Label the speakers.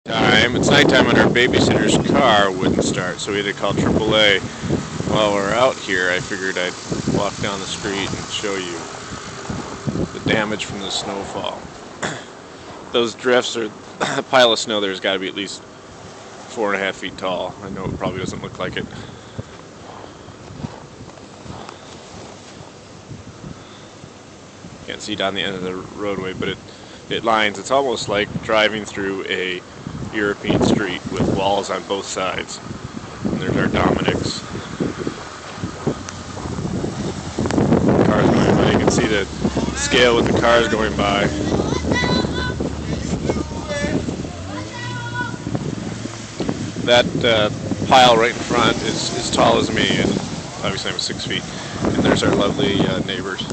Speaker 1: Time. It's nighttime and our babysitter's car wouldn't start, so we had to call AAA. While we're out here, I figured I'd walk down the street and show you the damage from the snowfall. Those drifts are a pile of snow. There's got to be at least 4.5 feet tall. I know it probably doesn't look like it. Can't see down the end of the roadway, but it lines. It's almost like driving through a European street with walls on both sides. And there's our Dominics. Cars going by. You can see the scale with the cars going by. That pile right in front is as tall as me, and obviously I'm 6 feet. And there's our lovely neighbors.